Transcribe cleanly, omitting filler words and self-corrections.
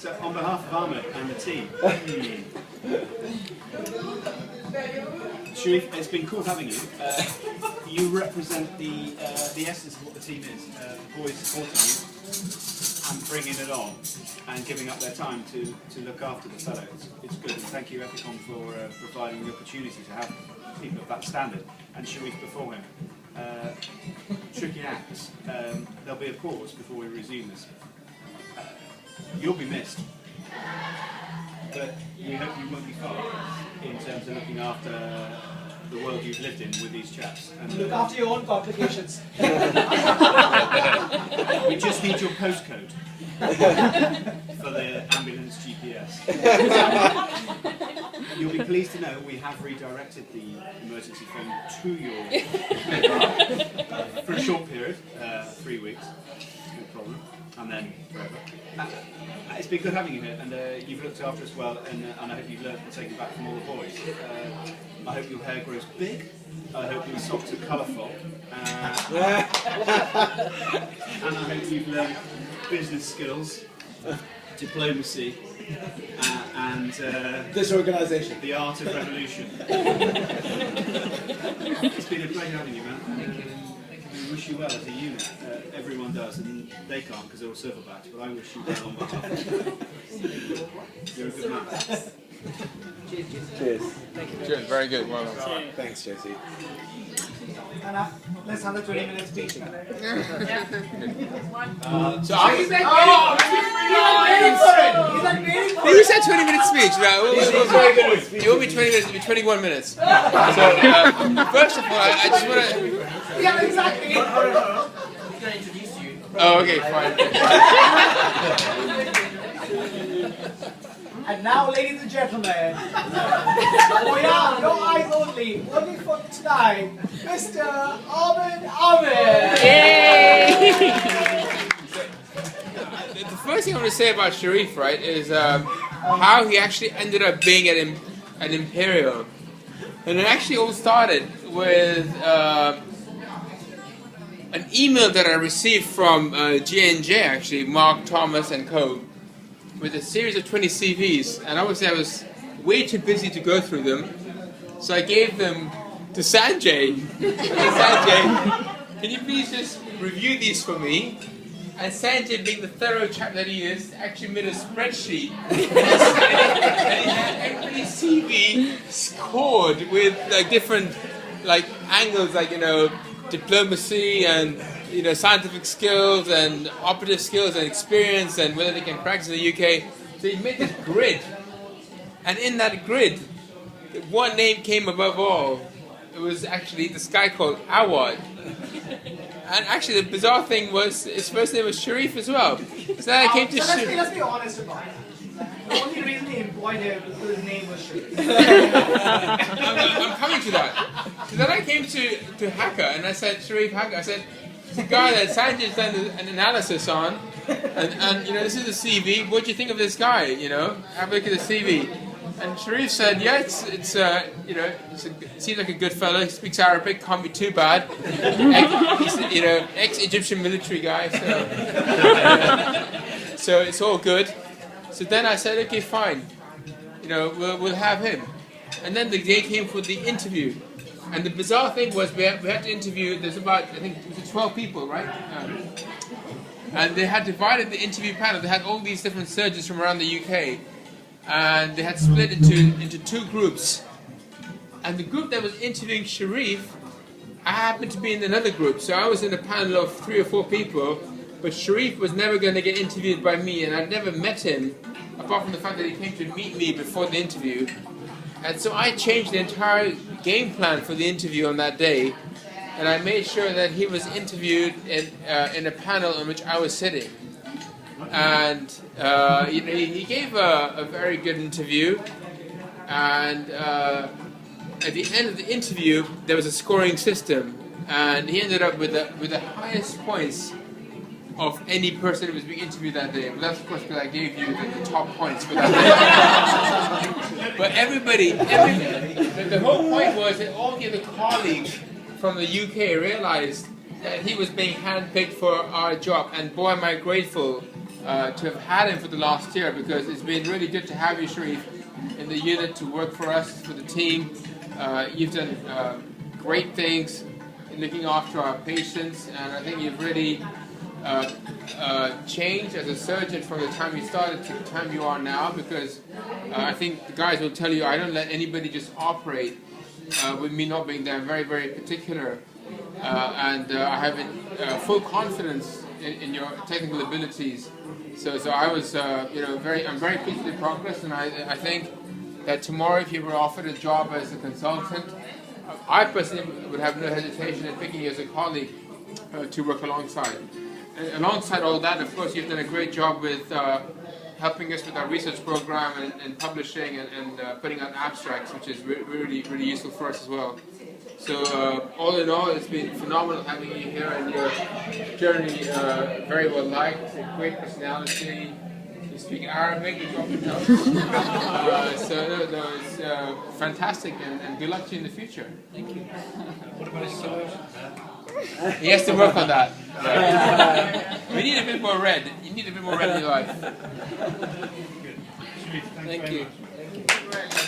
So on behalf of Ahmed and the team, Sharif, it's been cool having you. You represent the essence of what the team is. The boys supporting you and bringing it on and giving up their time to look after the fellows. It's good, and thank you Ethicon for providing the opportunity to have people of that standard, and Sharif before him. Tricky acts. There'll be a pause before we resume this. You'll be missed, but we hope you won't be far in terms of looking after the world you've lived in with these chaps. And, look after your own complications. We just need your postcode for the ambulance GPS. You'll be pleased to know we have redirected the emergency phone to your mobile for a short period, 3 weeks, no problem, and then forever. It's been good having you here, and you've looked after us well, and I hope you've learned and taken back from all the boys. I hope your hair grows big. I hope your socks are colourful. And I hope you've learned business skills, diplomacy, and disorganization. The art of revolution. It's been a pleasure having you, man. We wish you well as a unit. Everyone does, and they can't because they're all silverbacks, but I wish you well on behalf of them. You're a good man. Cheers. Cheers. Thank you. Cheers, very good. Well done. Thanks, Josie. Anna, let's have the 20-minute speech now. So I was You said 20-minute speech. No, it will be 20 minutes. It will be 21 minutes. So first of all, I just want to. Yeah, exactly. He's going to introduce you. Oh, okay, fine. And now, ladies and gentlemen, oh yeah, your eyes only for tonight, Mr. Ahmed. Yay! The first thing I want to say about Sharif, right, is how he actually ended up being an Imperial. And it actually all started with an email that I received from J&J, actually, Mark Thomas and co, with a series of 20 CVs, and obviously I was way too busy to go through them, so I gave them to Sanjay. Hey Sanjay, can you please just review these for me? And Sanjay, being the thorough chap that he is, actually made a spreadsheet and he had every CV scored with like different like angles, like, you know, diplomacy and, you know, scientific skills and operative skills and experience and whether they can practice in the UK. So he made this grid, and in that grid, one name came above all. It was actually this guy called Awad. And actually the bizarre thing was his first name was Sharif as well. So then I came to Let's be honest about it. The only reason he employed him was because his name was Sharif. I'm coming to that. So then I came to Hacker and I said, Sharif Hacker, I said, it's a guy that Sanjay's done an analysis on, and you know, this is the CV. What do you think of this guy? You know, have a look at the CV. And Sharif said, yeah, it's you know, seems like a good fellow. He speaks Arabic, can't be too bad. He's, you know, ex-Egyptian military guy, so it's all good. So then I said, okay, fine. You know, we'll have him. And then the day came for the interview. And the bizarre thing was we had to interview, there's about, I think, 12 people, right? And they had divided the interview panel. They had all these different surgeons from around the UK. And they had split into two groups. And the group that was interviewing Sharif, I happened to be in another group. So I was in a panel of 3 or 4 people. But Sharif was never going to get interviewed by me. And I'd never met him, apart from the fact that he came to meet me before the interview. And so I changed the entire game plan for the interview on that day, and I made sure that he was interviewed in a panel on which I was sitting. And you know, he gave a very good interview, and at the end of the interview there was a scoring system, and he ended up with the highest points of any person who was being interviewed that day. But that's of course because I gave you the top points for that day. But the whole point was that all the other colleagues from the UK realized that he was being handpicked for our job, and boy am I grateful to have had him for the last year, because it's been really good to have you, Sharif, in the unit to work for us, for the team. You've done great things in looking after our patients, and I think you've really changed as a surgeon from the time you started to the time you are now, because I think the guys will tell you I don't let anybody just operate with me not being there. I'm very, very particular, and I have full confidence in your technical abilities. So I was, I'm very pleased with the progress, and I think that tomorrow, if you were offered a job as a consultant, I personally would have no hesitation in picking you as a colleague to work alongside. And alongside all that, of course, you've done a great job with helping us with our research program and publishing and putting out abstracts, which is really, really useful for us as well. So all in all, it's been phenomenal having you here, and your journey very well liked, a great personality. You speak Arabic, you drop it down. It's fantastic, and good luck to you in the future. Thank you. What about his sauce? He has to work on that. We need a bit more red. You need a bit more red in your life. Good. Sharif, thank you. Thank you.